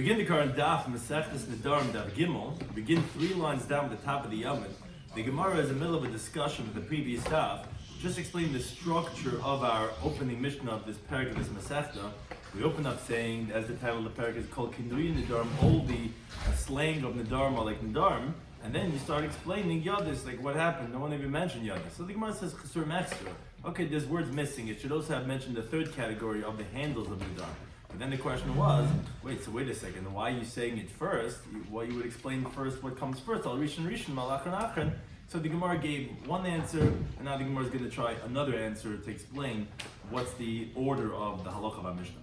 Begin the current Daf Mesechtes Nedarim Daf Gimel. Begin 3 lines down at the top of the Yomim. The Gemara is in the middle of a discussion with the previous Daf, just explaining the structure of our opening Mishnah of this parak of this Masechta. We open up saying, as the title of the parak is called Kinui Nedarim, all the slang of Nedarim are like Nedarim, and then you start explaining Yadis, like what happened. No one even mentioned Yadis. So the Gemara says Chesur Mextra. Okay, there's words missing. It should also have mentioned the third category of the handles of Nedarim. But then the question was, wait a second, why are you saying it first? Why you would explain first what comes first? Al Rishon Rishon, Malachan Achan. So the Gemara gave one answer, and now the Gemara is going to try another answer to explain what's the order of the halacha of our Mishnah.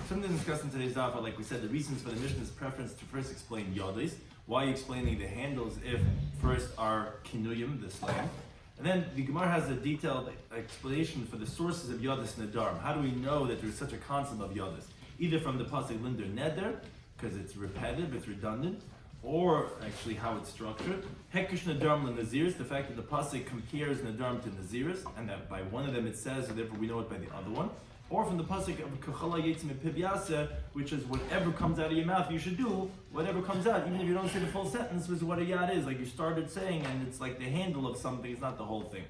Something discussed in today's daf, like we said, the reasons for the Mishnah's preference to first explain Yodis. Why are you explaining the handles if first are Kinuyim, the slang? And then the Gemara has a detailed explanation for the sources of Yodis Nedarim. How do we know that there's such a concept of Yodis? Either from the pasuk Linder Neder, because it's repetitive, it's redundant, or actually how it's structured. Hekish Nedarim Naziris, the fact that the pasuk compares Nedarim to Naziris, and that by one of them it says, so therefore we know it by the other one. Or from the pasuk of Kachala Yetzim Pivyasa, which is whatever comes out of your mouth, you should do whatever comes out, even if you don't say the full sentence, which is what a yad is. Like you started saying, and it's like the handle of something, it's not the whole thing.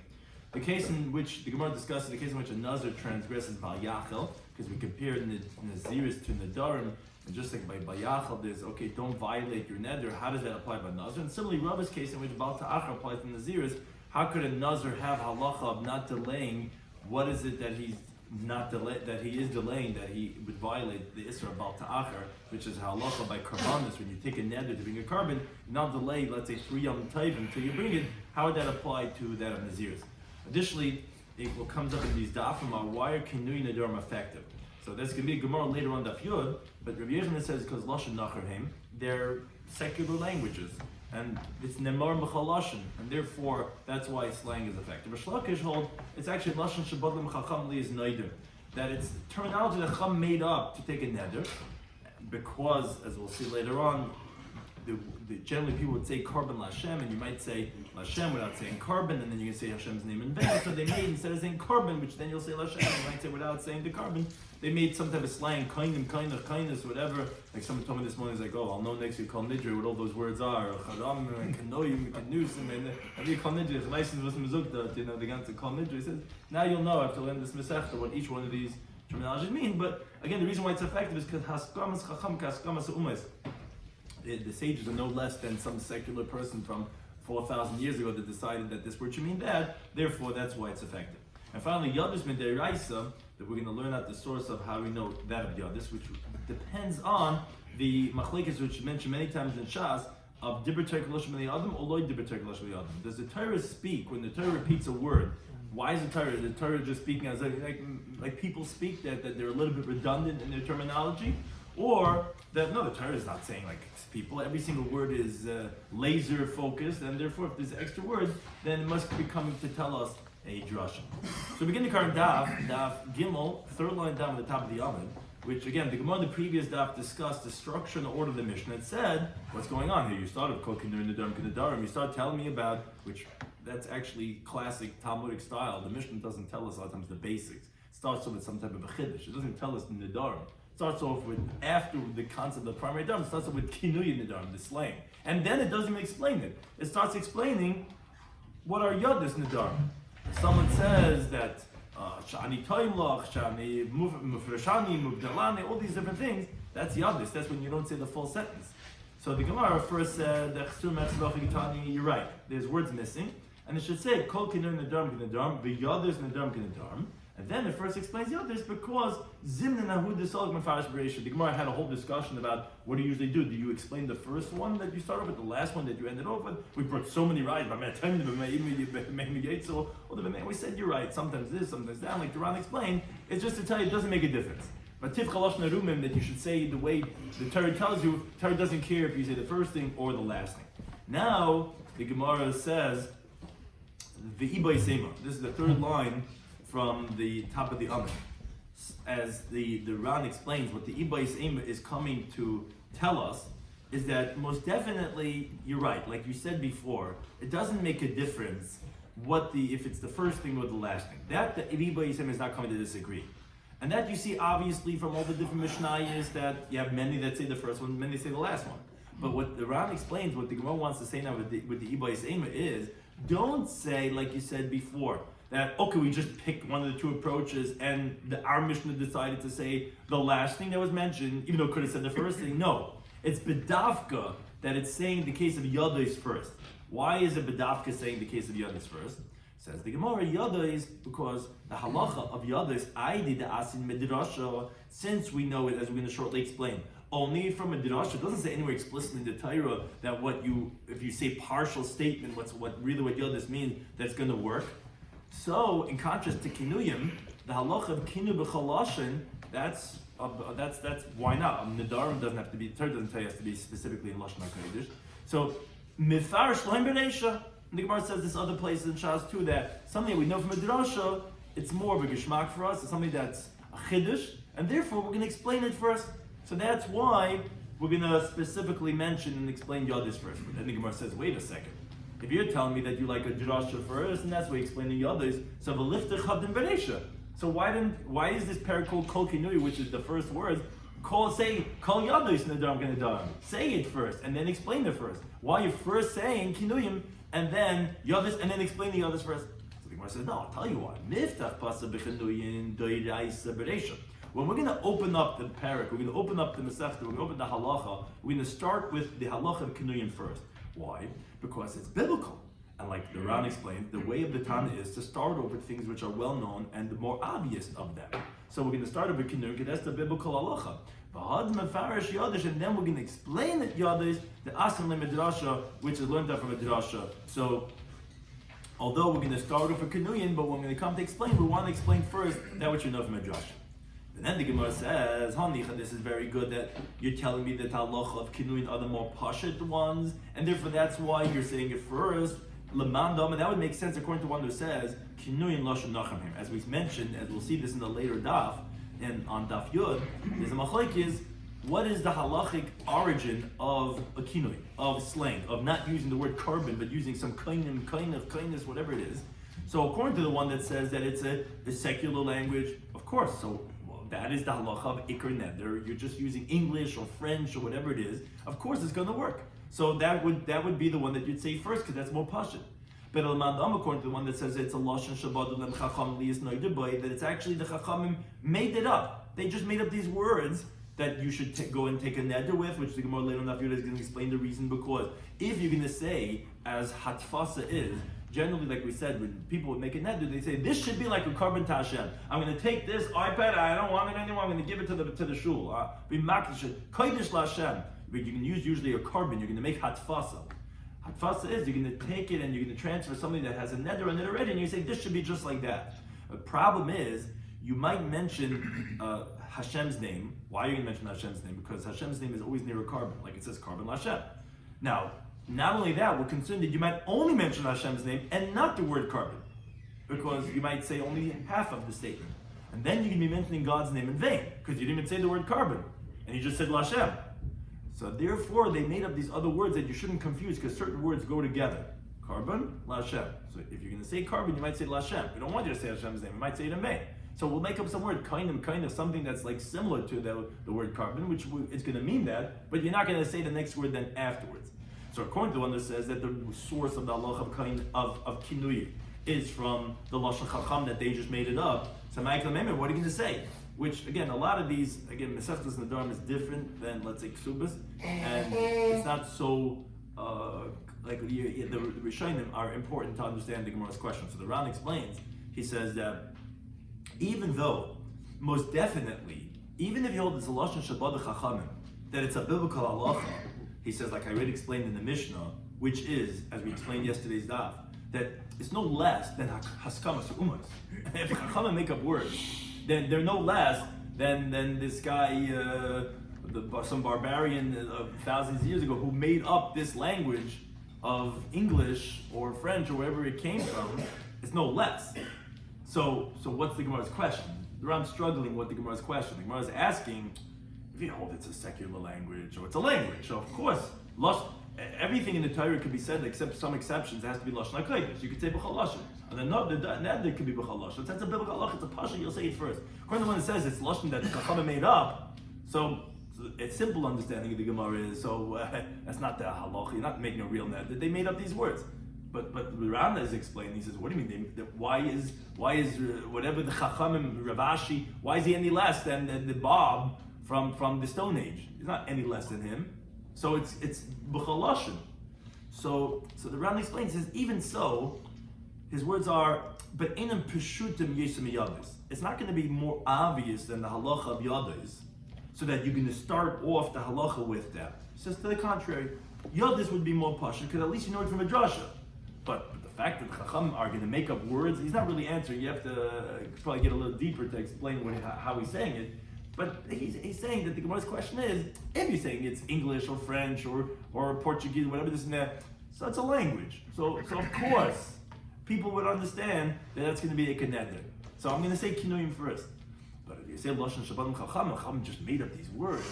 The case in which the Gemara discusses, the case in which a Nazir transgresses Bayachel, because we compared Naziris to Nedarim, and just like by Bayachel, there's okay, don't violate your Neder. How does that apply by Nazir? And similarly, Rabbi's case in which Baal Ta'achar applies to Naziris, how could a Nazir have halacha of not delaying? What is it that he's not that he is delaying, that he would violate the Isra of Baal Ta'achar, which is halacha by karbanis. When you take a neder to bring a carbon, not delay, let's say 3 Yom Tovim until you bring it. How would that apply to that of Naziris? Additionally, what comes up in these dafim are why are Kinui Nedarim effective? So there's going to be a Gemara later on Daf Yod, but Rabbi Shloimy says because Lashon Nacharheim, they're secular languages. And it's nemar b'chal lashon, and therefore that's why slang is effective. But Shlokish hold it's actually lashon shabodlim chacham li is neder, that it's terminology that Chacham made up to take a neder, because as we'll see later on, generally people would say korban Lashem, and you might say Lashem without saying korban, and then you can say Hashem's name in vain. So they made, instead of saying korban, which then you'll say Lashem, you might say without saying the korban, they made some type of slang, kindness, whatever. Like someone told me this morning, he's like, oh, I'll know next week call Nidri what all those words are. Charam, Kanoyim, Kanusim, and every you call Nidri, the license was Mizukta, the ganze call Nidri. He says, now you'll know after learning this Masechta what each one of these terminologies mean. But again, the reason why it's effective is because Haskamas Chacham Kaskamas Umas. The sages are no less than some secular person from 4,000 years ago that decided that this word should mean that, therefore that's why it's effective. And finally, Yadis Midiraisa, that we're going to learn at the source of how we know that of Yadis, which depends on the machlekes which mentioned many times in Shas, of Dibber Terek Lashon B'nei Adam or Loi Dibber Terek Lashon B'nei Adam. Does the Torah speak, when the Torah repeats a word, why is the Torah just speaking as like people speak, that they're a little bit redundant in their terminology? Or that, no, the Torah is not saying like people, every single word is laser focused, and therefore if there's extra words, then it must be coming to tell us a drasha. So begin the current Daf Gimel, third line down at the top of the Yomim, which again, the Gemara in the previous Daf discussed the structure and the order of the Mishnah. It said, what's going on here? You started Kokin during the Nedarim, you start telling me about, which that's actually classic Talmudic style. The Mishnah doesn't tell us a lot of times the basics. It starts off with some type of a chiddush. It doesn't tell us the Nedarim. Starts off with, after the concept of the primary Nedarim, starts off with Kinuy Nedarim, the slang. And then it doesn't even explain it. It starts explaining what are Yodis Nedarim. Someone says that Shani Toimlach, Shani Mufreshani, Mubdalani, all these different things, that's Yodis. That's when you don't say the full sentence. So the Gemara first said that you're right, there's words missing. And it should say, Kol Kinuy Nedarim Nedarim, V'Yodis Nedarim Nedarim. And then it first explains Yodis because Zimna Nahud Desalg Mefarish Bereishah. The Gemara had a whole discussion about what do you usually do. Do you explain the first one that you started with, the last one that you ended off with? We brought so many rides. We said you're right. Sometimes this, sometimes that. Like Duran explained, it's just to tell you it doesn't make a difference. But Tiv Chalosh Narumim, that you should say the way the Torah tells you. Torah doesn't care if you say the first thing or the last thing. Now the Gemara says the Ibay Sema. This is the third line from the top of the Amid. As the Ran explains, what the Ibais Ema is coming to tell us is that most definitely, you're right, like you said before, it doesn't make a difference if it's the first thing or the last thing. That the Ibais Ema is not coming to disagree. And that you see obviously from all the different Mishnayos that you have many that say the first one, many say the last one. But what the Ram explains, what the Gemara wants to say now with the Ibayis Ema is, don't say, like you said before, that, okay, we just picked one of the two approaches and our Mishnah decided to say the last thing that was mentioned, even though it could have said the first thing. No, it's Bedavka that it's saying the case of Yadais first. Why is it Bedavka saying the case of Yadais first? Says the Gemara, Yadais, because the halacha of Yadais, I did the Asin Medrasha, since we know it, as we're going to shortly explain, only from a Drasha. It doesn't say anywhere explicitly in the Torah that if you say partial statement, what Yadais means, that's going to work. So, in contrast to Kinuyim, the halacha of Kinu b'chalashin, that's why not? Nedarim doesn't have to be, the Torah doesn't tell you it has to be specifically in Lashon HaKodesh. So, Mifar Shloim B'Reisha, the Gemara says this other places in Shas too, that something we know from a Drasha, it's more of a Geshmak for us, it's something that's a Chiddush, and therefore we're going to explain it first. So that's why we're going to specifically mention and explain Yadis first. But then the Gemara says, wait a second. If you're telling me that you like a drasha first, and that's why you're explaining Yadis, so v'liftach chavdim b'reisha. So why is this parak called kol kinui, which is the first word, say kol Yadis Nedarim Nedarim? Say it first, and then explain it first. Why are you first saying kinuyim, and then Yadis, and then explain the Yadis first? So the Gemara says, no, I'll tell you why. Miftach pasa b'chinuyin doiraisa b'reisha. When we're going to open up the parak, we're going to open up the Masechta, we're going to open the halacha, we're going to start with the halacha of kinuyim first. Why? Because it's biblical. And like the Ran explained, the way of the Tana is to start over things which are well known and the more obvious of them. So we're going to start over kinuyim, because that's the biblical halacha. And then we're going to explain that Yadis, the Asim Medrasha, which is learned out from a Drasha. So although we're going to start over kinuyim, but when we come to explain, we want to explain first that which you know from a Drasha. And then the Gemara says, Hanicha, this is very good that you're telling me that halacha of kinuyin are the more pashut ones, and therefore that's why you're saying it first. Lemandam, and that would make sense according to one who says kinuyin lashon nachamim. As we mentioned, as we'll see this in the later daf, and on Daf Yod, there's a machlokes. What is the halachic origin of a kinuyin, of slang, of not using the word carbon, but using some kindness, whatever it is? So according to the one that says that it's a secular language, of course, so that is the halacha of Iker Neder. You're just using English or French or whatever it is. Of course, it's going to work. So that would be the one that you'd say first, because that's more pashut. But al-Mandam, according to the one that says it's a lashon shabbat lem chacham liyis noidaboy, that it's actually the chachamim made it up. They just made up these words that you should go and take a neder with, which the Gemara later on Daf Yomi is going to explain the reason. Because if you're going to say, as hatfasa is, generally, like we said, when people would make a neder, they say, this should be like a carbon to Hashem. I'm going to take this iPad, I don't want it anymore, I'm going to give it to the shul. Be makdish, kodesh LaHashem. But you can use usually a carbon, you're going to make hatfasa. Hatfasa is, you're going to take it and you're going to transfer something that has a neder on it already, and you say, this should be just like that. The problem is, you might mention Hashem's name. Why are you going to mention Hashem's name? Because Hashem's name is always near a carbon, like it says carbon LaHashem. Now, not only that, we're concerned that you might only mention Hashem's name and not the word carbon, because you might say only half of the statement. And then you can be mentioning God's name in vain, because you didn't even say the word carbon, and you just said LaHashem. So therefore, they made up these other words that you shouldn't confuse, because certain words go together. Carbon, LaHashem. So if you're going to say carbon, you might say LaHashem. We don't want you to say Hashem's name, you might say it in vain. So we'll make up some word, kind of something that's like similar to the word carbon, which it's going to mean that, but you're not going to say the next word then afterwards. So according to the one that says that the source of the halacha of kinui is from the lashon chacham that they just made it up. So Ma'akel Meimer, what are you going to say? Which again, a lot of these, again, Masechtas Nadarim is different than, let's say, Ksubas, and it's not so the Rishonim are important to understand the Gemara's question. So the Ran explains. He says that even though, most definitely, even if you hold this lashon shabbat chachamim, that it's a biblical halacha. He says, like I already explained in the Mishnah, which is, as we explained yesterday's daf, that it's no less than haskamas umas. If Chachamim make up words, then they're no less than this guy, some barbarian of thousands of years ago who made up this language of English or French or wherever it came from. It's no less. So what's the Gemara's question? I'm struggling with the Gemara's question. The Gemara is asking, if you hold it's a secular language or it's a language, so of course, everything in the Torah could be said except some exceptions. It has to be lashon hakodesh. You could say b'chol lashon. And then no, the neder could be b'chal lashon. That's a biblical halacha. It's a pasha. You'll say it first. According to the one that says it's lashon that the chachamim made up. So a simple understanding of the Gemara is that's not the halacha. You're not making a real neder. They made up these words. But Rambam is explaining. He says, what do you mean? Why is whatever the chachamim Ravashi? Why is he any less than the Bob from the Stone Age? He's not any less than him. So it's b'chal lashon. So the Rambam explains, says, even so, his words are, but enam peshutim yesem yadis. It's not going to be more obvious than the halacha of yadis, so that you're going to start off the halacha with that. He says, to the contrary, yadis would be more pashut, because at least you know it from a drasha. But the fact that Chacham are going to make up words, he's not really answering. You have to probably get a little deeper to explain how he's saying it. But he's saying that the Gemara's question is, if you're saying it's English or French or Portuguese, whatever this and that, so it's a language. So of course, people would understand that that's going to be a keneder. So I'm going to say kinuyim first. But if you say Lashon Shabbat Chacham just made up these words.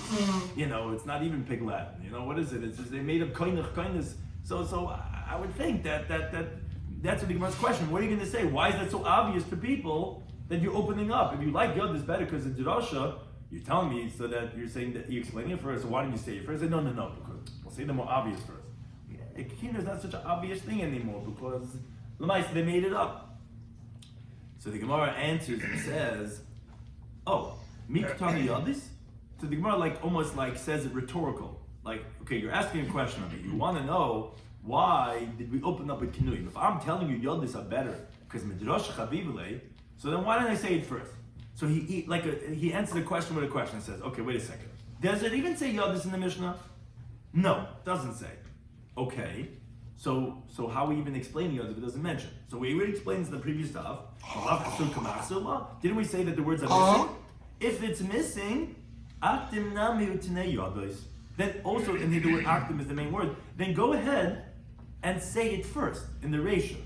It's not even Pig Latin. What is it? It's just they made up kindness. So I would think that that's what the Gemara's question. What are you going to say? Why is that so obvious to people that you're opening up? If you like Yod, it's better because it's Drasha. You're telling me so that you're saying that you're explaining it first. So why didn't you say it first? I say, no, because we'll say the more obvious first. Kinuyim is not such an obvious thing anymore because they made it up. So the Gemara answers and says, "Oh, miktani yodis." So the Gemara almost says it rhetorical. Okay, you're asking a question of me. You want to know why did we open up with kinuyim? If I'm telling you yodis are better because midrash chavivle, so then why didn't I say it first? So he answers the question with a question and says, "Okay, wait a second. Does it even say yodis in the Mishnah? No, it doesn't say. Okay." So how are we even explaining yodis if it doesn't mention? So we already explained in the previous stuff. Didn't we say that the words are missing? If it's missing, aktim nami utinei yodis. Then also, and the word aktim is the main word. Then go ahead and say it first in the ratio.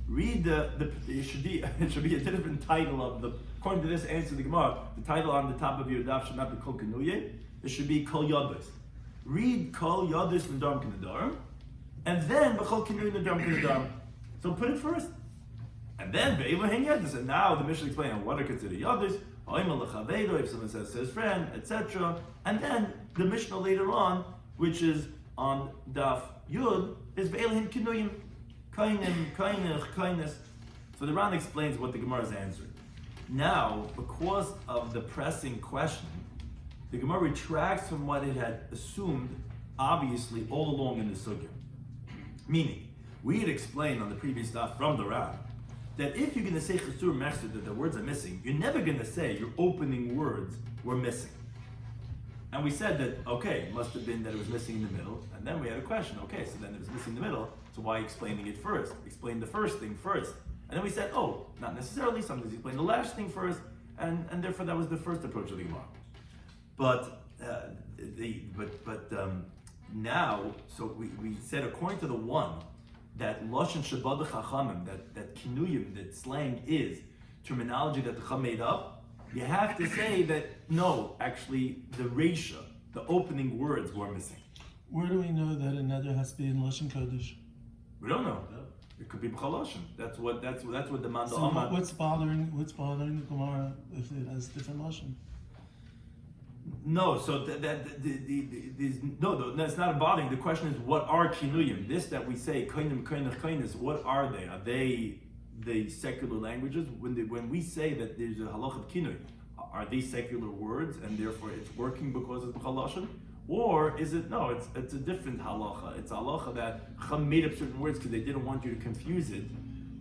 Read it should be a different title of the. According to this answer to the Gemara, the title on the top of your daf should not be kol kenuye. It should be kol yodis. Read kol yodis nadarim nadarim. And then b'chol kinui nadarim nadarim. So put it first, and then be'elohen yadis. And now the Mishnah explains what are considered yadis. If someone says to his friend, etc. And then the Mishnah later on, which is on Daf Yud, is be'elohen kinuyim, kainim, kainich, kainis. So the Ran explains what the Gemara is answering. Now, because of the pressing question, the Gemara retracts from what it had assumed, obviously, all along in the sugya. Meaning, we had explained on the previous stuff from the Ran that if you're going to say chesur mechzer that the words are missing, you're never going to say your opening words were missing. And we said that, okay, it must have been that it was missing in the middle, and then we had a question, okay, so then it was missing in the middle, so why explaining it first? Explain the first thing first. And then we said, oh, not necessarily, sometimes you explain the last thing first, and therefore that was the first approach of the Gemara. But now, so we said according to the one that lashon shabbat chachamim, that kinuyim, that slang is terminology that the Chacham made up, you have to say that no, actually the reisha, the opening words were missing. Where do we know that another has to be in lashon kodesh? We don't know. It could be b'chalashon. That's what the man. So what's bothering the Gemara if it has different lashon? No, so that's not bothering. The question is, what are kinuyim? This that we say, kainim, kainach, kainis, what are they? Are they the secular languages? When we say that there's a halach of kinuyim, are these secular words and therefore it's working because it's b'chalashon? Or is it, no, it's a different halacha. It's a halacha that Chacham made up certain words because they didn't want you to confuse it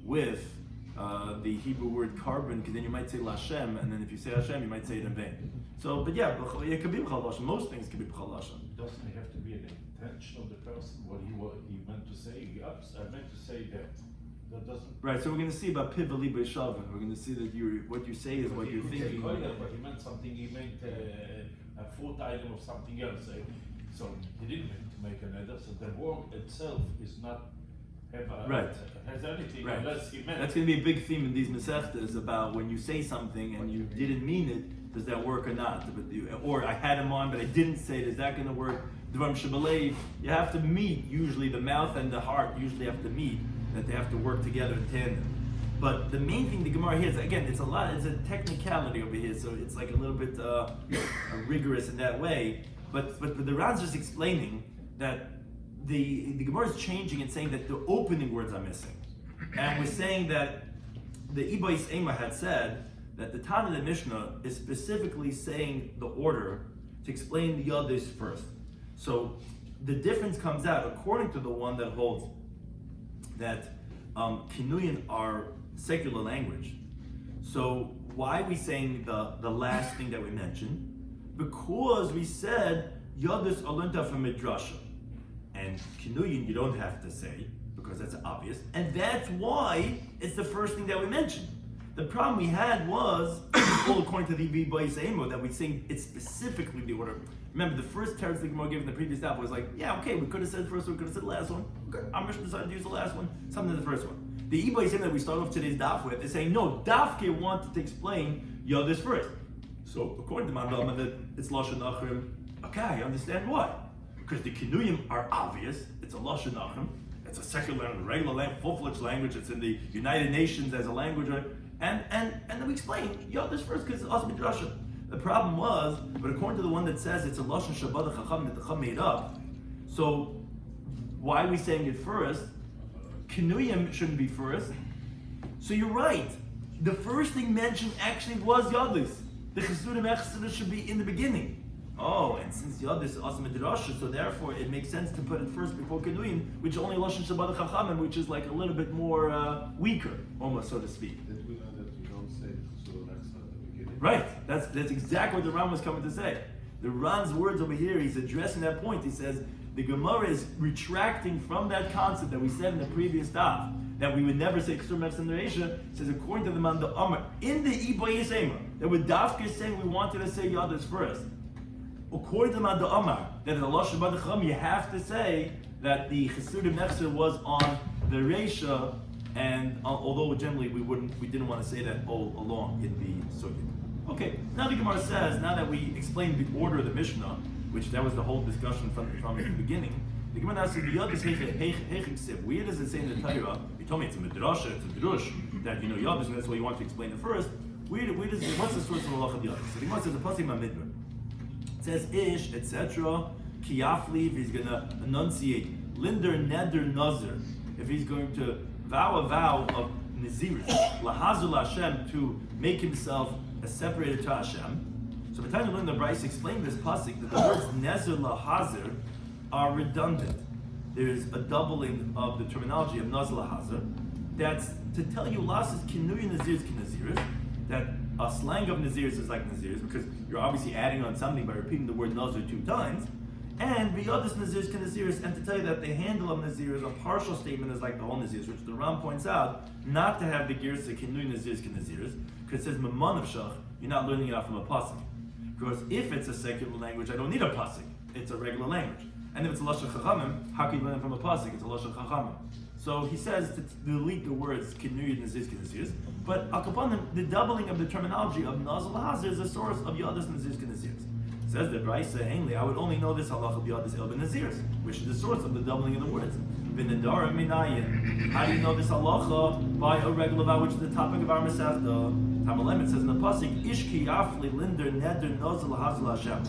with the Hebrew word carbon, because then you might say Lashem, and then if you say Hashem, you might say it in vain. So, but yeah, it could be b'chal lashon. Most things can be b'chal lashon. Doesn't it have to be an intention of the person, what he meant to say? I meant to say that. That doesn't. Right. So we're going to see about pivali b'shavin. We're going to see that what you say is what you're thinking. But he meant something. He meant a fourth item of something else. So he didn't mean to make an edit. So the word itself is not. Has anything unless he meant. That's going to be a big theme in these mesechtas about when you say something and you didn't mean it, does that work or not? Or I had him on but I didn't say it, is that going to work? Dvarim shebalev, you have to meet, usually the mouth and the heart usually have to meet, that they have to work together in tandem. But the main thing the Gemara here is, again, it's a technicality over here, so it's like a little bit rigorous in that way. But the Ran's just explaining that the Gemara is changing and saying that the opening words are missing. And we're saying that the Ibayis Ema had said that the Tana of the Mishnah is specifically saying the order to explain the Yadis first. So the difference comes out according to the one that holds that Kinuyin are secular language. So why are we saying the last thing that we mentioned? Because we said Yadis are learned out from Midrasha. And Kinuyin you don't have to say, because that's obvious. And that's why it's the first thing that we mentioned. The problem we had was, all according to the Ibayis Emo, that we think it's specifically the order. Remember, the first teretz the Gemara gave in the previous daf was like, yeah, okay, we could have said the first one, we could have said the last one. Okay, our Mishnah decided to use the last one, something in the first one. The Ibayis Emo that we start off today's daf with is saying, no, Dafke wanted to explain Yodis first. So, according to Mandalma, that it's Lashon Achrim. Okay, I understand why. Because the Kinuyim are obvious, it's a Lashon Achrim, it's a secular, regular language, full-fledged language, it's in the United Nations as a language, right? And then we explain, Yodis first because it's also Midrasha. The problem was, but according to the one that says it's a Lashon Shabbat Chacham that the Chacham made up, so why are we saying it first? Kinuyim shouldn't be first. So you're right. The first thing mentioned actually was Yodis. The Chesudim Echsedah should be in the beginning. Oh, and since Yodis is also Midrasha, so therefore it makes sense to put it first before Kinuyim, which is only Lashon Shabbat Chachamim, which is like a little bit more weaker, almost so to speak. Did we know that you don't say Chesudim Echsedah at the beginning? Right, that's exactly what the Ram was coming to say. The Ram's words over here, he's addressing that point. He says the Gemara is retracting from that concept that we said in the previous daf, that we would never say Ksur Mefs in the Reisha. Says according to the Man the Amar, in the Ibayis Ema, that with Dafka saying we wanted to say Yadis first. According to the Man the Amar, that in the Lashon Shabbat Chacham you have to say that the Chesudim Nefser was on the Reisha, and although generally we didn't want to say that all along in the Sugya. Okay, now the Gemara says, now that we explained the order of the Mishnah, which that was the whole discussion from the beginning, the Gemara now says, where does it say in the Torah? You told me it's a midrash, it's a drush, that Yadis, and that's why you want to explain it first. Where does it, what's the source of the Halach of Yadis? So the Gemara says, the Pasuk Mamidbar. It says, Ish, etc., Kiyafli, if he's going to enunciate, Linder, Neder, Nazir, if he's going to vow a vow of Nazirus, Lahazul Hashem, to make himself separated to Hashem. So by the time you learn the Bryce explained this pasuk that the words Nezer Lahazir are redundant. There's a doubling of the terminology of Nazir Lahazir. That's to tell you Las is Kinuy Nazirs Kinaziris, that a slang of Nazirs is like Nazirs, because you're obviously adding on something by repeating the word Nazir 2 times. And Biyadis Nazirs Kinaziris, and to tell you that the handle of Nazirs, a partial statement is like the whole Nazirs, which the Ram points out, not to have the Girsa Kinuy Nazirs Kinaziris, because it says Maman of Shach, you're not learning it out from a pasuk. Because if it's a secular language, I don't need a pasuk. It's a regular language. And if it's a Lashon Chachamim, how can you learn it from a pasuk? It's a Lashon Chachamim. So he says to delete the words Kinuy Nazirs Kinaziris, but Akapanim, the doubling of the terminology of Nazal Hazir is the source of Yadis Nazirs Kinaziris. Says the Brisa, ainly I would only know this halacha of Yadis El Ben Nazirs, which is the source of the doubling of the words. Nedarim Minayin. How do you know this halacha? By a regular vow, which is the topic of our Masechta. Tamalem, it says in the pasuk, Ishki Yafli Linder Neder Nozal Hazal Hashem.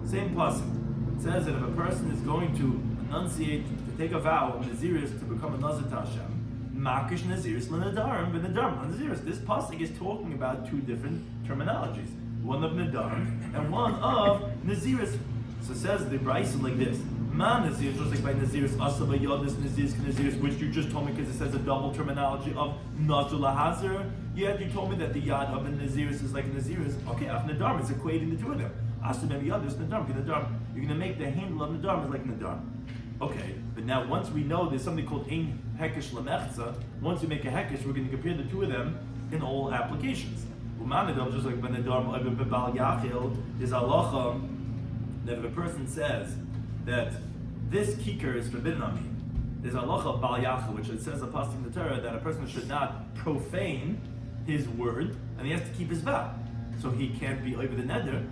Same pasuk. It says that if a person is going to enunciate, to take a vow of Naziris to become a Nazir to Hashem, Makish Naziris Nedarim Nedarim Naziris. This pasuk is talking about two different terminologies. One of Nedarim and one of Naziris. So it says the Brisa like this. Man Nazir, just like by Naziris, Asaba Yodis, Naziris, Naziris, which you just told me because it says a double terminology of Nazul Hazir. Yet you told me that the Yad of a Naziris is like Naziris. Okay, of Nedarim, it's equating the two of them. Asaba Yodis, Nedarim, Nedarim. You're going to make the handle of Nedarim is like Nedarim. Okay, but now once we know there's something called Ein Hekesh Lamechza, once we make a Hekesh, we're going to compare the two of them in all applications. Just like Nedarim, Bebal Yachil, is halacha that if a person says that this kikar is forbidden on me, there's halacha Bal Yachil, which it says a pasuk in the Torah that a person should not profane his word, and he has to keep his vow. So he can't be over the neder.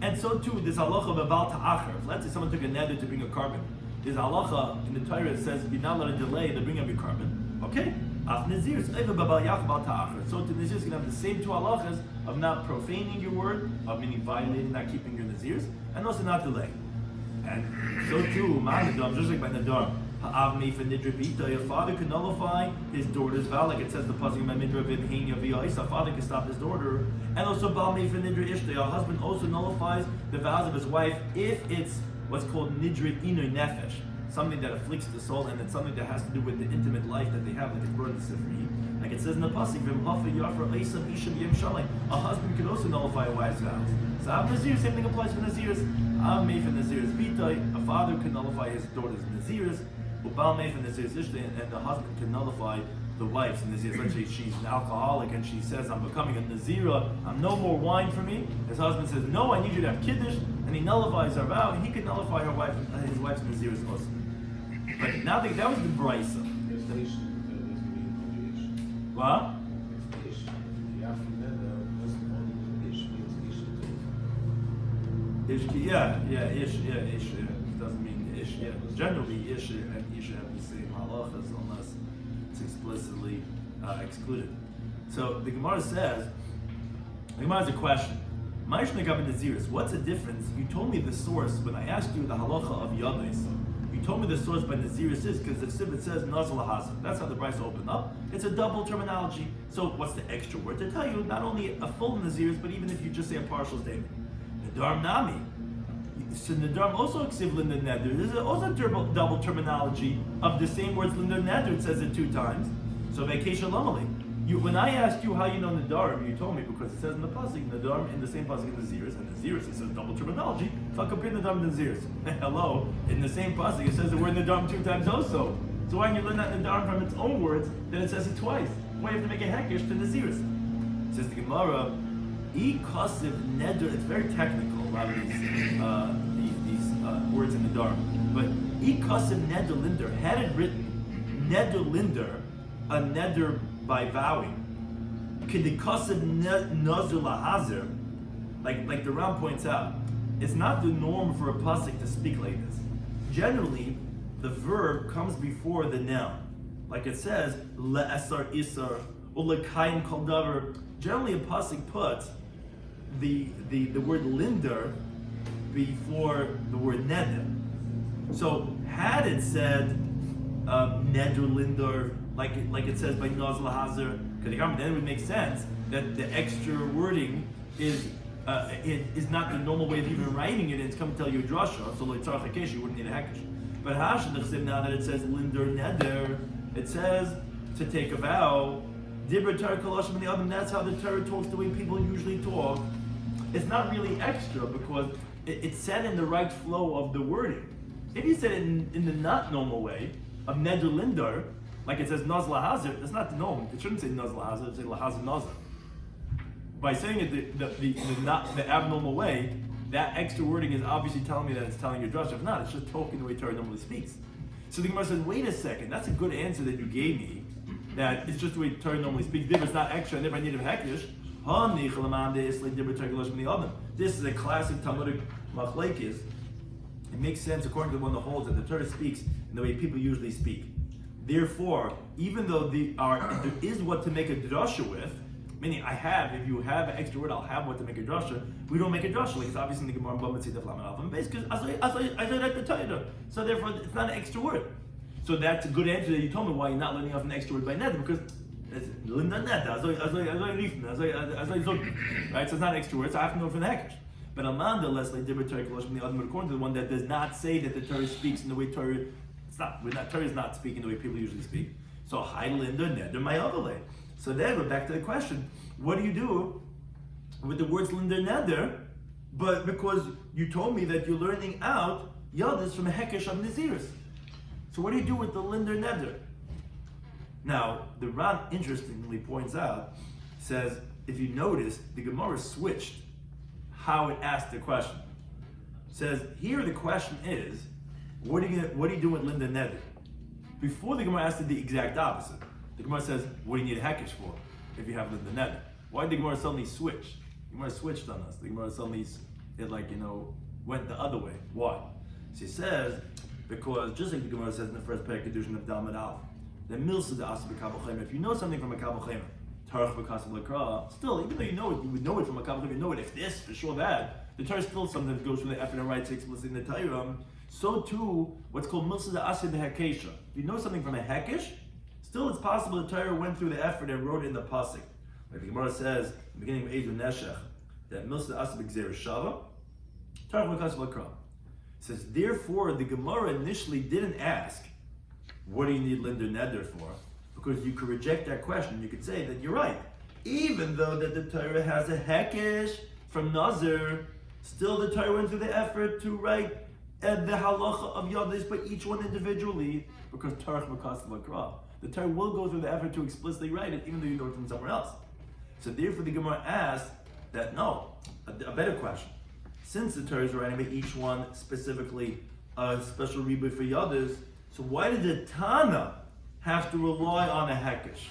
And so too, there's halacha of Bal Ta'achar. If let's say someone took a neder to bring a carbon, there's halacha in the Torah that says you're not allowed to delay the bring of your carbon. Okay, Af Naziris, Eva Babal Yach Bal Ta'achar. So the Naziris can have the same two halachas of not profaning your word, of meaning violating, not keeping your Naziris, and also not delaying. And so too, Ma'anadam, just like by Nadarim, Ha'av Mefa Nidra Bita, your father can nullify his daughter's vow, like it says the pasuk in Midra V'Henia V'Yais, a father can stop his daughter, and also Baal Mefa Nidra Ishta, a husband also nullifies the vows of his wife if it's what's called Nidra Inu Nefesh, something that afflicts the soul, and it's something that has to do with the intimate life that they have, like it's brought in the Sifri. Like it says in the pasuk, a husband can also nullify a wife's vows. So Av Nazir, same thing applies for Naziris. Av Meif and Naziris Bita, a father can nullify his daughter's Naziris. Ubal Meif and Naziris Ishta, and the husband can nullify the wife's Naziris. Let's say she's an alcoholic and she says, I'm becoming a Nazira, I'm no more wine for me. His husband says, no, I need you to have Kiddush, and he nullifies her vow, and he can nullify his wife's Naziris also. But now that was the Brisa. What? Ish, ish, doesn't mean ish, Generally, ish and isha have the same halachas unless it's explicitly excluded. So the Gemara says, the Gemara has a question. What's the difference? You told me the source when I asked you the halacha of yadis. You told me the source by Naziris is because the Sibit says Nazal Hazar. That's how the Bryce opened up. It's a double terminology. So what's the extra word to tell you? Not only a full Naziris, but even if you just say a partial statement. Nedarim Nami. So Nedarim also exiv Linda Neder. This is also double terminology of the same words Linda Neder. It says it 2 times. So vacation Lamali. When I asked you how you know Nedarim, you told me because it says in the pasuk Nedarim in the same pasuk in Naziris, and Naziris it says double terminology. So I compare Nedarim and Naziris. Hello, in the same pasuk it says the word Nedarim 2 times also. So why don't you learn that Nedarim from its own words? Then it says it twice. Why do you have to make a hekesh to Naziris? It says the Gemara, E kasiv neder. It's very technical. A lot of these words in Nedarim, but E kasiv neder linder. Had it written neder linder, a neder by vowing, like the Ram points out, it's not the norm for a pasuk to speak like this. Generally, the verb comes before the noun, like it says le'esar isar or lekayim kol davar. Generally, a pasuk puts the word linder before the word neder. So had it said neder linder, like it says by Nazal Hazar, then it would make sense that the extra wording is not the normal way of even writing it, and it's come to tell you a drasha, so like tzarach hakesh, you wouldn't need a hakesh. But Hashemachsim, now that it says linder neder, it says to take a vow, dibra Torah koloshim and the other, that's how the Torah talks the way people usually talk. It's not really extra because it's said in the right flow of the wording. If you said it in the not normal way of neder linder, like it says Nazal Hazar, it's not the norm. It shouldn't say Nazal Hazar, it should say Lahazar Nazar. By saying it the abnormal way, that extra wording is obviously telling me that it's telling you drasha. If not, it's just talking the way Torah normally speaks. So the Gemara says, wait a second, that's a good answer that you gave me, that it's just the way Torah normally speaks. It's not extra, and if I need a hekesh, this is a classic Talmudic machlekes. It makes sense according to the one that holds that the Torah speaks in the way people usually speak. Therefore, even though there is what to make a drasha with, meaning if you have an extra word, I'll have what to make a drasha. We don't make a drasha, like it's obviously in the Gemara Bava Tzidaf Lamed Alpha base, because I read the Torah. So therefore, it's not an extra word. So that's a good answer that you told me why you're not learning off an extra word by neder, because it's linda neder, right? So it's not an extra word, so I have to know from the hekesh. But Amanda, Leslie, Dibber Torah Koloshim, the other according to the one that does not say that the Torah speaks in the way Torah. Torah is not speaking the way people usually speak. So high linda neder my other way. So then we're back to the question: what do you do with the words linda neder? But because you told me that you're learning out yadis from a hekesh of naziris. So what do you do with the linda neder? Now the Ran interestingly points out, says if you notice the Gemara switched how it asked the question. Says here the question is, what do you do with linda neder? Before the Gemara asked the exact opposite. The Gemara says, what do you need a hekesh for if you have linda neder? Why did the Gemara suddenly switch? The Gemara switched on us. The Gemara suddenly went the other way. Why? She says because just like the Gemara says in the first parak Kedushin of Dalman Aleph, Then milsa the asa b'kabel chaymer. If you know something from a kabel chaymer, tarach b'kasab l'kra. Still, even though you know it, you would know it from a kabel chaymer. You know it. If this for sure that the Torah still sometimes goes from the effort and writes explicitly in the Torah. So too, what's called milsa the asa b'hekesha. If you know something from a hekesh, still it's possible the Torah went through the effort and wrote it in the pasuk. Like the Gemara says, in the beginning of Edu Neshech, that milsa the asa b'gzera shava, tarach b'kasab l'kra. Says, therefore, the Gemara initially didn't ask, what do you need Linder Neder for? Because you could reject that question. You could say that you're right. Even though that the Torah has a hekesh from Nazir, still the Torah went through the effort to write the halacha of Yadis, but each one individually, because Tarach Makas Lakra. The Torah will go through the effort to explicitly write it, even though you know it from somewhere else. So therefore the Gemara asked that no, a better question. Since the Torah is writing about each one specifically a special rebbe for Yadis, so why did the Tana have to rely on a Hekesh?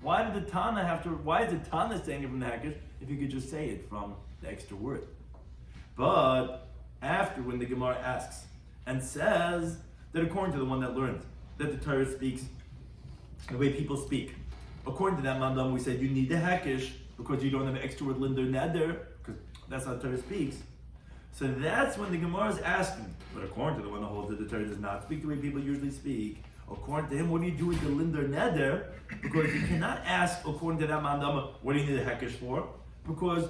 Why is the Tana saying it from the Hekesh if you could just say it from the extra word? But after, when the Gemara asks and says that according to the one that learned that the Torah speaks the way people speak, according to that mandam, we said you need the Hekesh because you don't have an extra word linder neder, because that's how the Torah speaks. So that's when the Gemara is asking, but according to the one that holds that the Torah does not speak the way people usually speak, according to him, what do you do with the linder neder? Because you cannot ask, according to that mandama, what do you need a hekesh for? Because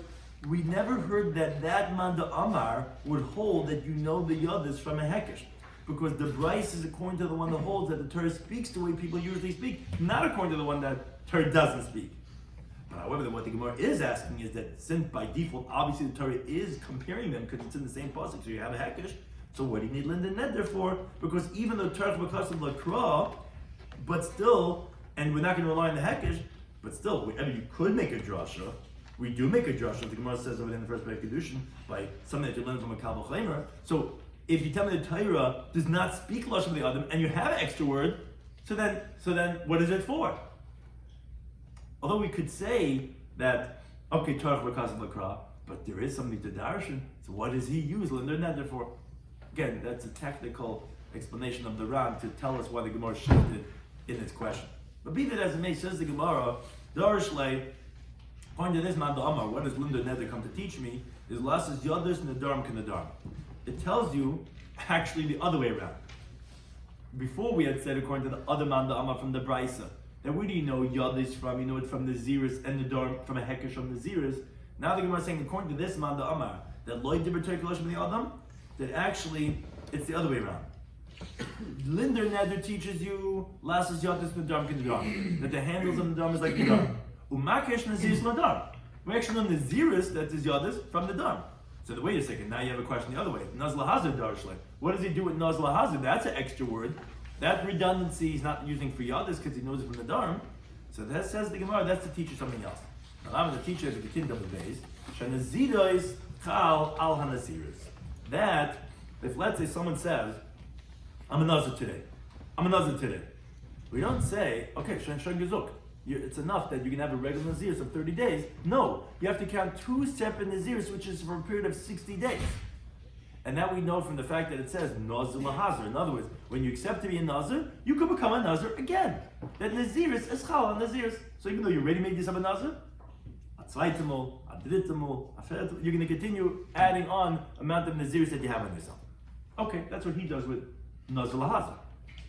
we never heard that manda amar would hold that you know the yadis from a hekesh. Because the Bryce is according to the one that holds that the Torah speaks the way people usually speak, not according to the one that Torah doesn't speak. However, what the Gemara is asking is that since by default, obviously the Torah is comparing them because it's in the same pasuk, so you have a hekesh. So what do you need linder neder for? Because even though Torah b'kasav l'kra, but still, and we're not going to rely on the hekesh, but still, you could make a drasha. We do make a drasha. The Gemara says over there in the first Perek Kedushin by something that you learn from a kabel chaymer. So if you tell me the Torah does not speak lashon of the adam, and you have an extra word, so then what is it for? Although we could say that, okay, Torah b'kasav l'kra, but there is something to darshan. So what does he use linder neder for? Again, that's a technical explanation of the Ran to tell us why the Gemara shifted in its question. But be that as it may, says the Gemara, Darshlei, according to this man, the Amar, what does linder neder come to teach me? Is lasses yadis nedarim k'nedarim. It tells you actually the other way around. Before we had said, according to the other man, the Amar from the Brisa, that where do you know yadis from? You know it from the ziris and nedarim from a hekesh from the ziris. Now the Gemara is saying, according to this man, the Amar, that loy dibber terkelash from the adam, that actually it's the other way around. Linder neder teaches you lasses yadis nedarim k'nedarim, that the handles of nedarim is like nedarim. Umakesh naziris nedarim. We actually know naziris that is yadis from nedarim. So wait a second, now you have a question the other way. Nazla hazard darshlei. What does he do with nazla hazard? That's an extra word. That redundancy he's not using for yadis because he knows it from nedarim. So that says the Gemara, that's to teach you something else. Now I'm the teacher of the kid of the days. Shanazidois chal al hanaziris. That, if let's say someone says, I'm a Nazir today. We don't say, okay, Shen Gezuk. It's enough that you can have a regular Naziris of 30 days. No, you have to count 2 separate Naziris, which is for a period of 60 days. And that we know from the fact that it says Nazir Lahazir. In other words, when you accept to be a Nazir, you could become a Nazir again. That Naziris is Chal on Naziris. So even though you already made yourself a Nazir, Atzvaitimul, Adritimul, Aferetimul, you're going to continue adding on amount of Naziris that you have on yourself. Okay, that's what he does with Nazir Lahazir.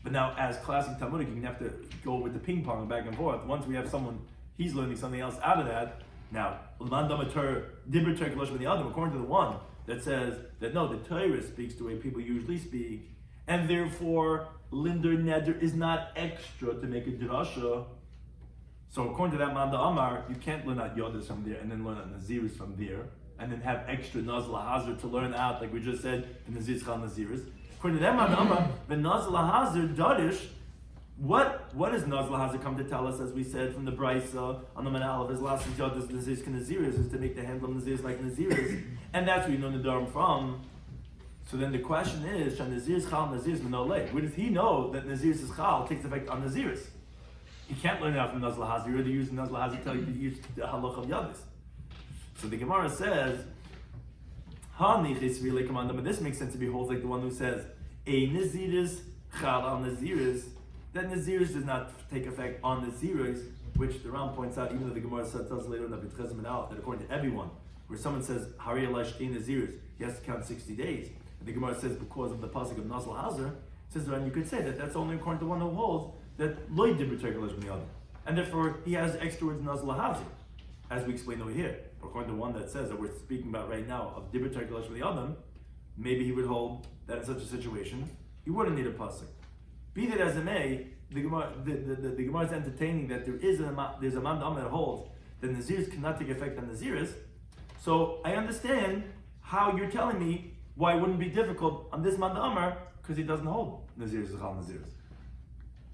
But now, as classic Talmudic, you have to go with the ping pong back and forth. Once we have someone, he's learning something else out of that. Now, according to the one that says that no, the Torah speaks the way people usually speak, and therefore linder neder is not extra to make a drasha. So according to that man, the Amar, you can't learn out Yodis from there and then learn out Naziris from there, and then have extra Nazla Hazard to learn out, like we just said, in Naziris Chal Naziris. According to that man, the Amar, the Nazla Hazard Darish, what does Nazla Hazard come to tell us, as we said from the Brisa on the Manal of his last Yodis Naziris Naziris, is to make the handle of Naziris like Naziris, and that's where you know Nedarim from. So then the question is, Shan Naziris Chal Naziris Menoleh. Where does he know that Naziris is Chal takes effect on Naziris? He can't learn it out from Nazla Hazard. You already used Nazla Hazard to tell you to use the halach of Yadis. So the Gemara says, but this makes sense if he holds like the one who says, a Naziris Chal al Naziris, that Naziris does not take effect on Naziris, which the Ram points out, even though the Gemara tells us later in the B'tchezim and Aleph that according to everyone, where someone says Hari Alash Naziris, he has to count 60 days. And the Gemara says because of the pasuk of Nazal Hazar, says and you could say that that's only according to one who holds that Loy Dibur Tekalash B'Yadam. And therefore he has extra words Nazal Hazar, as we explained over here. According to one that says that we're speaking about right now of Dibur Tekalash B'Yadam, maybe he would hold that in such a situation he wouldn't need a pasuk. Be that as it may, the Gemara is entertaining that there's a man that holds that Naziris cannot take effect on Naziris. So I understand how you're telling me why it wouldn't be difficult on this man Amar because he doesn't hold Naziris Zechal Naziris,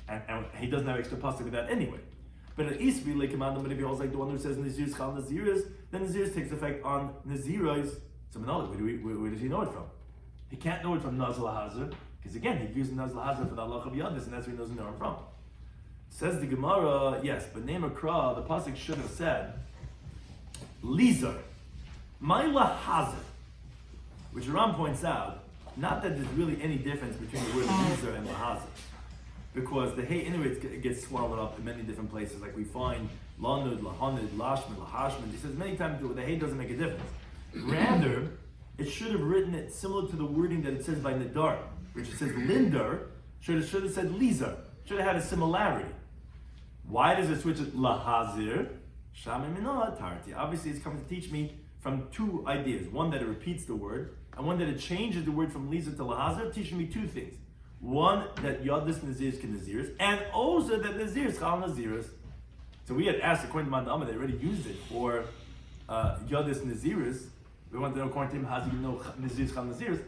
and he doesn't have extra pasuk with that anyway. But at least we like command if he holds like the one who says Naziris Zechal Naziris, then Naziris takes effect on Naziris. So where does he know it from? He can't know it from Nazal Hazar. Because again, he used Nazal Hazar for the Allah of Yadis, and that's where he doesn't know it from. Says the Gemara, yes, but name Kra, the pasuk should have said, Lizar, Maila Hazar, which Ram points out, not that there's really any difference between the word Lizar and Lahazar, because the Hey anyway gets swallowed up in many different places, like we find Lanud, Lahanud, Lashman, Lahashman. He says many times the Hey doesn't make a difference. Rather, it should have written it similar to the wording that it says by Nadarim, which it says Linder, should have said Lizar, should have had a similarity. Why does it switch it Lahazir? Shamim Minah Tarti. Obviously, it's coming to teach me from two ideas. One, that it repeats the word, and one, that it changes the word from Lizar to Lahazir, teaching me two things. One, that Yadis Naziris can Naziris, and also that Naziris Chal Naziris. So we had asked, according to Mandama, they already used it for Yadis Naziris. We want to know, according to him, how do you know Naziris Chal Naziris?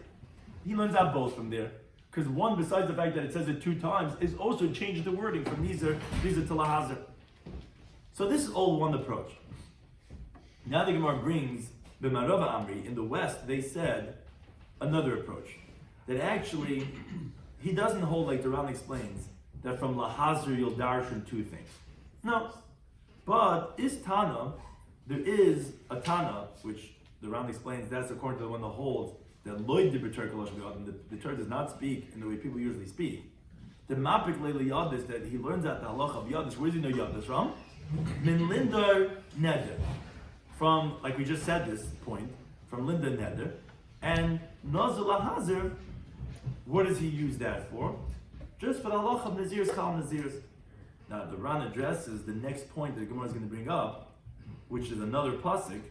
He learns out both from there. Because one, besides the fact that it says it 2 times, is also changed the wording from Nizar to Lahazar. So this is all one approach. Now the Gemara brings the Marava Amri. In the West, they said another approach. That actually, he doesn't hold, like the Ram explains, that from Lahazar you'll darshan 2 things. No. But is Tana, there is a Tana, which the Ram explains, that's according to the one that holds that Loy Dibur Tekalash B'Yadam, the Torah does not speak in the way people usually speak. The Mapik Leili Yadis, that he learns out the halacha of Yadis. Where does he know Yadis from? Min Lindar Neder. From, like we just said this point, from Lindar Neder. And Nazal Hazar, what does he use that for? Just for the halacha of Naziris Chal Naziris. Now the Ran addresses the next point that the Gemara is going to bring up, which is another pasuk.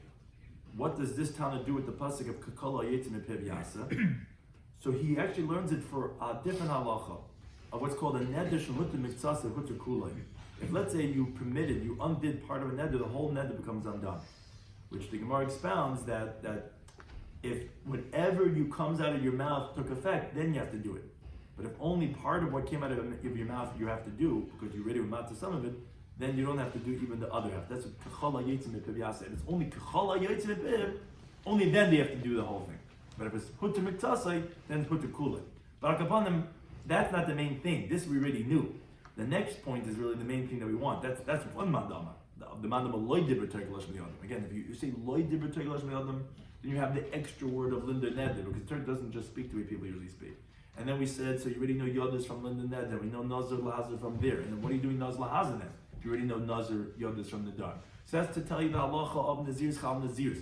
What does this Tana do with the pasuk of Kakala Yetzim Epev Yasa? So he actually learns it for a different halacha of what's called a neder shemutar miktsasa hutar kulay. If let's say you undid part of a neder, the whole neder becomes undone. Which the Gemara expounds that if whatever comes out of your mouth took effect, then you have to do it. But if only part of what came out of your mouth you have to do because you already were to some of it, then you don't have to do even the other half. That's what Kachala Yetzim Epev Yasa. If it's only Kachala Yetzim Epev, only then they have to do the whole thing. But if it's Hutter Miktasai, then it's Hutter Kulay. But upon them, that's not the main thing. This we already knew. The next point is really the main thing that we want. That's one mandama. The mandama Loy Dibur Tekalash B'Yadam. Again, if you say Loy Dibur Tekalash B'Yadam, then you have the extra word of Linda Neder, because Torah doesn't just speak the way people usually speak. And then we said, so you already know Yodis from Linda Neder, we know Nazar Lahazar from there. And then what are you doing Nazar Lahazar then? You already know Nazar Yodis from the Dar. So that's to tell you the halacha of Naziris Chal Naziris.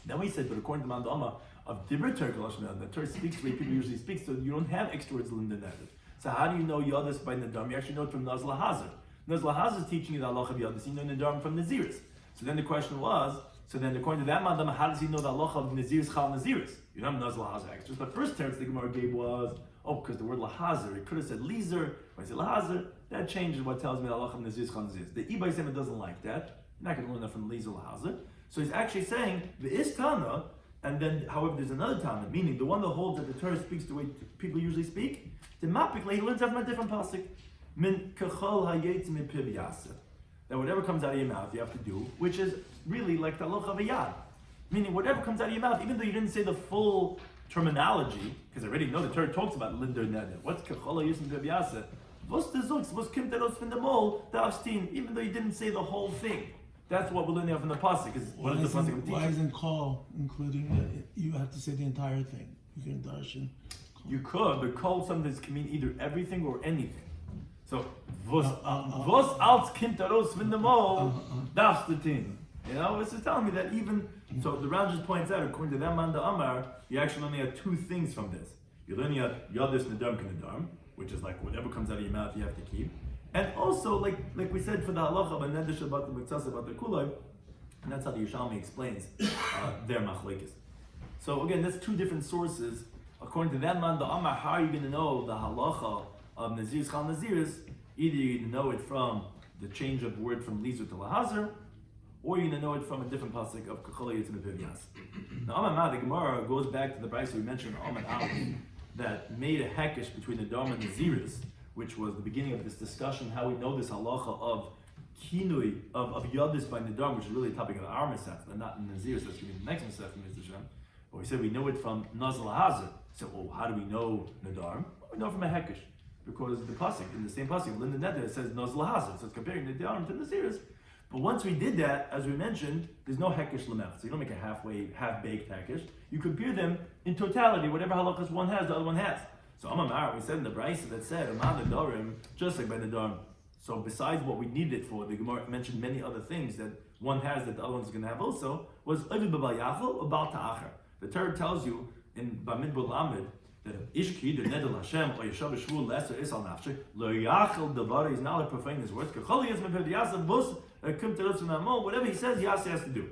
Then we said, but according to Mandama, of Dibur Tekalash B'Yadam, the Torah speaks the way people usually speak, so you don't have extra words Linda Neder. So how do you know Yodis by Nadarim? You actually know it from Nazar Lahazar. Nazar Lahazar is teaching you the halacha of Yodis, you know Nadarim from Naziris. So then the question was, according to that Mandama, how does he know the halacha of Naziris Chal Naziris? You don't have Nazar Lahazar extras. The first teretz the Gemara gave was, because the word Lahazar, it could have said Lizer, when I say Lahazar, that changes what tells me the halacha of Naziris Chal Naziris. The Ibay Sema doesn't like that. You're not going to learn that from Lizer Lahazar. So he's actually saying, the is Tana, and then, however, there's another Tana, meaning the one that holds that the Torah speaks the way people usually speak, the Mapikle, he learns that from a different pasuk. Min kachol hayetz min piv yasa. That whatever comes out of your mouth, you have to do, which is really like the halacha of a yad. Meaning, whatever comes out of your mouth, even though you didn't say the full terminology, because I already know the Torah talks about linder neder. What's kachol hayetz min piv yasa? What's the zuks? What's kim teros fin the mol? The avstin. Even though you didn't say the whole thing. That's what we're learning out from the pasuk. What is the pasuk? Why isn't call including you have to say the entire thing? You can darshan. You could, but call sometimes can mean either everything or anything. So, was als kimt aus von dem Mol, darfst du tun. You know, this is telling me that even, so the Ram just points out, according to that man the Amar, you actually only have two things from this. You're learning at Yadis Nedarim Nedarim, which is like whatever comes out of your mouth you have to keep. And also, like we said for the halacha about Nedish about the Mitzvah about the Kulay, and that's how the Yerushalmi explains their machlekes. So again, that's two different sources. According to that man the Amar, how are you going to know the halacha of Naziris Chal Naziris? Either you're going to know it from the change of word from Lizu to Lahazar, or you're going to know it from a different pasuk of Kacholay to Mepivyas. Now, Amar the Gemara goes back to the Brisa we mentioned, Amar Aleph, that made a hekesh between the Dharma and the Naziris, which was the beginning of this discussion, how we know this halacha of kinui, of Yadis by Nedarim, which is really a topic of our Masech, and not in Naziris, that's going to be the next Masech from Mr. Shem. But we said we know it from Nazal Hazar. So, well, how do we know Nedarim? Well, we know from a hekesh. Because the pasuk, in the same pasuk, in the Neder, it says Nazal Hazar. So it's comparing Nedarim to Naziris. But once we did that, as we mentioned, there's no hekesh lemef. So you don't make a half-baked hekesh. You compare them in totality, whatever halachas one has, the other one has. So Amar, we said in the Brisa that said, Amar Nedarim, just like by Nedarim. So besides what we needed for, the Gemara mentioned many other things that one has that the other one's going to have also, was Ovid B'Bal Yachal or Bal Ta'achar. The Torah tells you in Bamidbul Lamed that Ishki, the Nedel Hashem, or Yeshav Shvu, Lesser Isal Nafshe, Lo Yachal Davar, he's not like profane his words, Kacholi Yaz Meped Yasav Bus, whatever he says, Yasi has to do.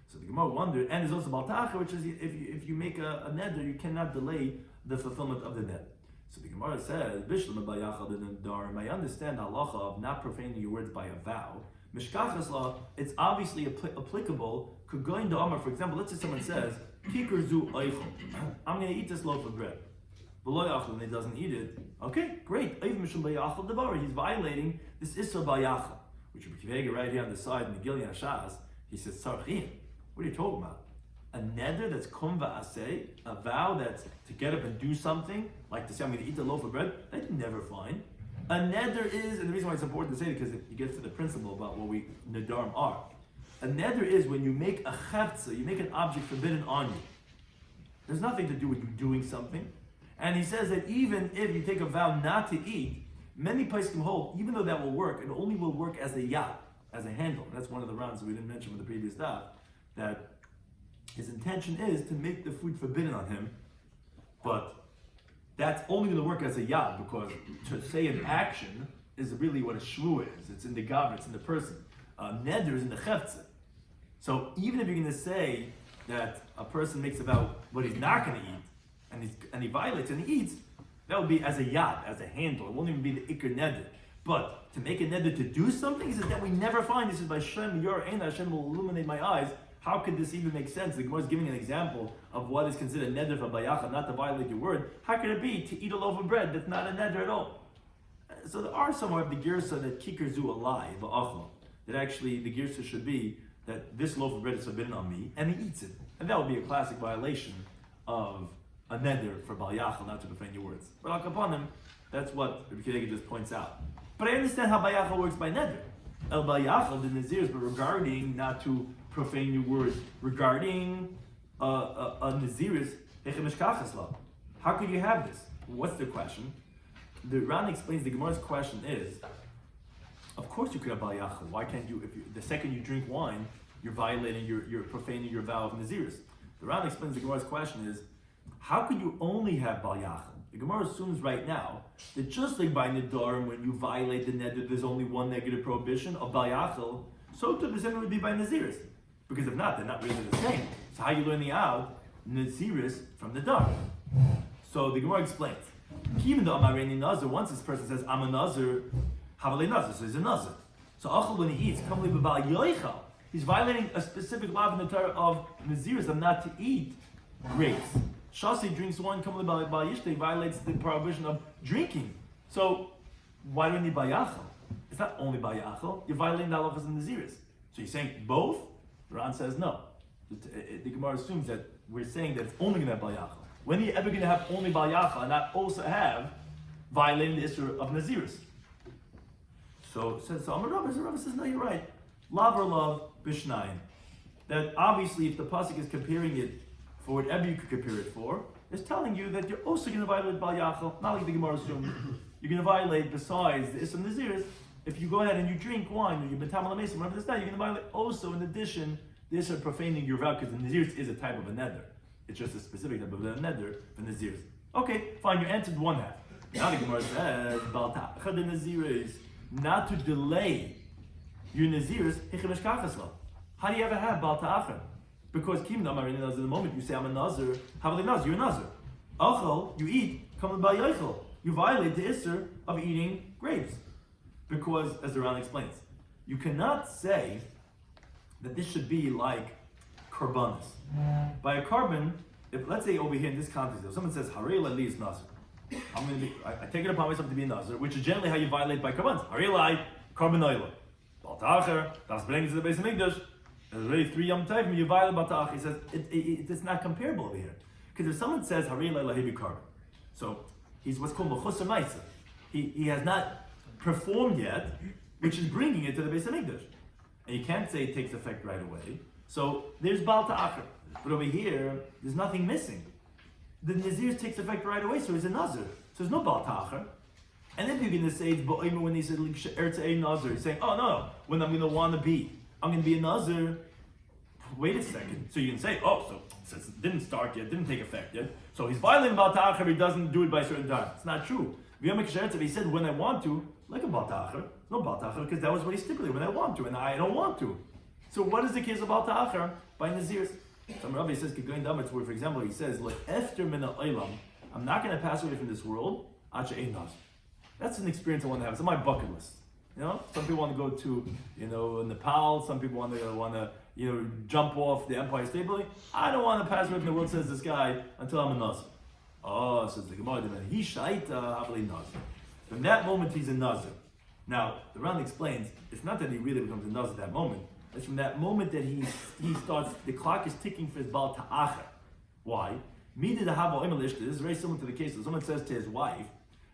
So the Gemara wondered, and there's also Bal Ta'achar, which is if you make a neder, you cannot delay the fulfillment of the neder. So the Gemara says, Bishlam B'Bal Yachal Nedarim, I understand halacha of not profaning your words by a vow. Mishkachas law, it's obviously applicable. Could go into Amar, for example, let's say someone says, Kikar zu oichel. I'm going to eat this loaf of bread. V'lo yachal, and he doesn't eat it. Okay, great. He's violating this Isra B'Yachal, which Rabbi right here on the side in the Gilyan Hashas, he says, Sarchim. What are you talking about? A neder that's kum va'aseh, a vow that's to get up and do something, like to say I'm going to eat the loaf of bread, that you never find. A neder is, and the reason why it's important to say it, because it gets to the principle about what we nedarim are. A neder is when you make a chavtza, you make an object forbidden on you. There's nothing to do with you doing something. And he says that even if you take a vow not to eat, many poskim hold, even though that will work, it only will work as a yad, as a handle. And that's one of the rounds that we didn't mention with the previous daf, that his intention is to make the food forbidden on him, but that's only going to work as a yad, because to say an action is really what a shvu is. It's in the gavra, it's in the person. Neder is in the cheftzah. So even if you're going to say that a person makes about what he's not going to eat, and he violates and he eats, that would be as a yad, as a handle. It won't even be the ikr neder. But to make a neder to do something, he says that we never find. This is by Shem, your ein, Hashem will illuminate my eyes. How could this even make sense? The Gemara is giving an example of what is considered neder for bayacha, not to violate your word. How could it be to eat a loaf of bread that's not a neder at all? So there are somewhere of the girsa that kikar zu alai, va'achla, that actually the girsa should be that this loaf of bread is forbidden on me, and he eats it. And that would be a classic violation of a neder for bayacha, not to profane your words. But al kapanim, that's what Rabbi Shloimy just points out. But I understand how bayacha works by neder. El bayacha, the nazirs, but regarding not to profane your words, regarding a naziris, how could you have this? What's the question? The Ran explains the Gemara's question is, of course you could have bayacha. Why can't you, the second you drink wine, you're violating, you're profaning your vow of naziris. The Ran explains the Gemara's question is, how could you only have bayacha? The Gemara assumes right now that just like by Nedarim, when you violate the neder, there's only one negative prohibition of bayachal, so to the same would be by naziris. Because if not, they're not really the same. So how you learn the out naziris from Nedarim? So the Gemara explains. Even though Amareni Nazir, once this person says I'm a Nazir, Havale Nazir, so he's a Nazir. So Achal when he eats, he's violating a specific law in the Torah of naziris of not to eat grapes. Shasi drinks wine, he violates the prohibition of drinking. So why do we need bayachal? It's not only bayachal, you're violating the halachas and naziris. So you're saying both? Ran says no. The Gemara assumes that we're saying that it's only going to have bayachal. When are you ever going to have only bayachal and not also have violating the issue of naziris? So Amar Rabbi says, no, you're right. Lav or love, bishnayim. That obviously if the pasuk is comparing it for whatever you could compare it for, is telling you that you're also going to violate Bal Yachal, not like the Gemara assumed. You're going to violate, besides the Isam Naziris, if you go ahead and you drink wine, or you've been Tamal HaMesim, whatever this, you're going to violate also, in addition, this is profaning your vow, because the Naziris is a type of a neder. It's just a specific type of a neder for Naziris. Okay, fine, you answered one half. Now the Gemara says, Bal Ta'achar the Naziris, not to delay your Naziris, Hichabesh Kachasla. How do you ever have Bal Ta'achar? Because Kim Damar in the moment you say I'm a Nazir, how will Nazir? You're a Nazir. Achal, you eat, come by Yachal. You violate the Isser of eating grapes. Because, as the Ran explains, you cannot say that this should be like karbanis. By a carbon, if let's say over here in this context, if someone says Harei Lali is Nazir, I take it upon myself to be a Nazir, which is generally how you violate by karbanis. Harei Lali, carbon oil. Bal Ta'achar, das brings to the base of Mikdash. There's already 3 Yom Tovim, you violate Bal Ta'achar. He says it's not comparable over here. Because if someone says Harei Lali Lahebi carbon, so he's what's called Mechusar Maisa. He has not performed yet, which is bringing it to the base of Mikdash. And you can't say it takes effect right away. So there's Bal Ta'achar. But over here, there's nothing missing. The Nazir takes effect right away, so he's a Nazir. So there's no Bal Ta'achar. And then you're going to say it's Ba'omer when he said Eretz Nazir. He's saying, oh no, when I'm going to want to be, I'm going to be a Nazir. Wait a second. So you can say, oh, so since it didn't start yet, didn't take effect yet, so he's violating Bal Ta'achar, he doesn't do it by a certain time. It's not true. If he said when I want to, like a Bal Ta'achar, no Bal Ta'achar, because that was what he stipulated, when I want to, and I don't want to. So what is the case of Bal Ta'achar by Nazirs? Some Rabbi says, where, for example, he says, like, after min ha'olam, I'm not going to pass away from this world, acha ein nazir. That's an experience I want to have. It's on my bucket list. You know, some people want to go to, Nepal. Some people want to, jump off the Empire State Building. I don't want to pass away from the world, says this guy, until I'm a nazir. Oh, says the Gemara, he shaita havli nazir. From that moment, he's a nazir. Now, the Ran explains, it's not that he really becomes a nazir at that moment. It's from that moment that he starts, the clock is ticking for his Bal Ta'achar. Why? This is very similar to the case that someone says to his wife,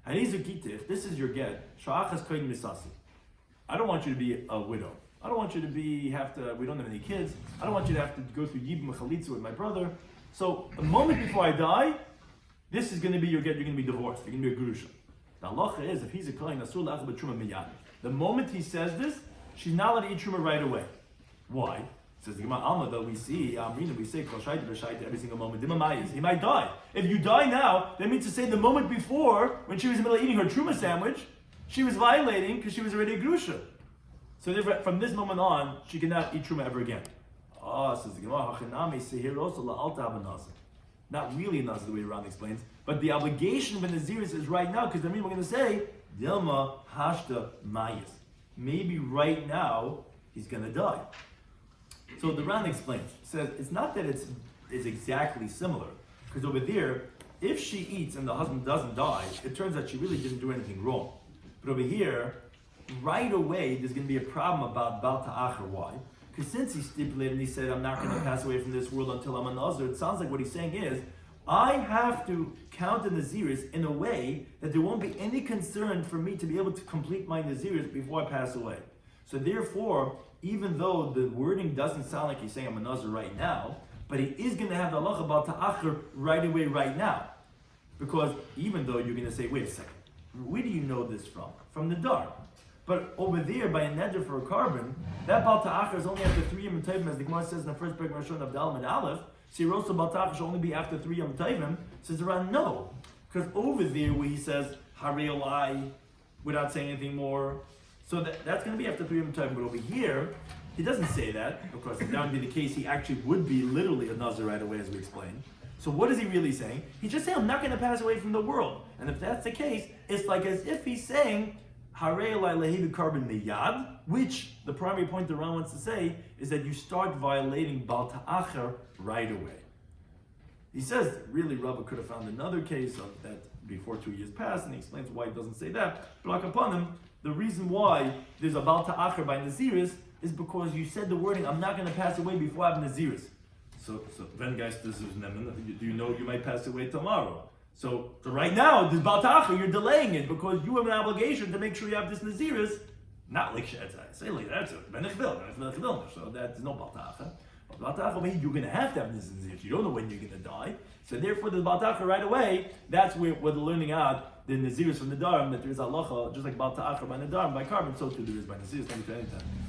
this is your get. I don't want you to be a widow. I don't want you to we don't have any kids. I don't want you to have to go through Yibum Chalitza with my brother. So, a moment before I die, this is going to be your get, you're going to be divorced. You're going to be a grusha. The halacha is, if he's a kohen, asur la'achal b'truma miyad. The moment he says this, she's not allowed to eat truma right away. Why? Says the Gemara Alma, though we say kol shaita v'shaita every single moment. He might die. If you die now, that means to say the moment before, when she was in the middle of eating her truma sandwich, she was violating because she was already a grusha. So therefore, from this moment on, she cannot eat truma ever again. Says the Gemara, hachanami sehir also la'alta ha'banazir. Not really nazir the way Ram explains, but the obligation of the Naziris is right now, because then we're going to say, Dilma hashta mayis. Maybe right now, he's going to die. So the Ran explains, says, it's not that it's exactly similar, because over there, if she eats and the husband doesn't die, it turns out she really didn't do anything wrong. But over here, right away, there's going to be a problem about Bal Ta'achar. Why? Because since he stipulated and he said, I'm not going to pass away from this world until I'm a Nazir, it sounds like what he's saying is, I have to count the Naziris in a way that there won't be any concern for me to be able to complete my Naziris before I pass away. So therefore, even though the wording doesn't sound like he's saying I'm a Nazir right now, but he is going to have the halacha Bal Ta'achar right away, right now. Because even though you're going to say, wait a second, where do you know this from? From the Nedarim. But over there, by a neder for a carbon, that Bal Ta'achar is only after 3 Yom Tovim, as the Gemara says in the first break Rishon of Dalman Aleph. Sirosa Bal Ta'achar should only be after 3 Yom Tovim. Says around no, because over there where he says Harei Olai without saying anything more, so that's going to be after 3 Yom Tovim. But over here, he doesn't say that. Of course, if that would be the case, he actually would be literally a Nazir right away, as we explained. So what is he really saying? He's just saying, I'm not going to pass away from the world. And if that's the case, it's like as if he's saying, Harei Olai lehevi carbon miyad, which the primary point the Ram wants to say is that you start violating Bal Ta'achar right away. He says, really, Rabbi could have found another case of that before 2 years passed, and he explains why he doesn't say that. But like upon him, the reason why there's a Bal Ta'achar by Naziris is because you said the wording, I'm not going to pass away before I have Naziris. So then, guys, this is do you know you might pass away tomorrow? So right now, this Bal Ta'achar, you're delaying it because you have an obligation to make sure you have this Naziris. Not like say like that. So there's no Bal Ta'achar. Bal Baal Ta'achar, maybe you're going to have Nazirus. You don't know when you're going to die. So therefore, the Baal Ta'achar right away, that's where they're learning out the Nazirus from Nadarim, that there is halacha, just like Baal Ta'achar by Nadarim, by carbon, so too there is by Nazirus. Thank you for any time.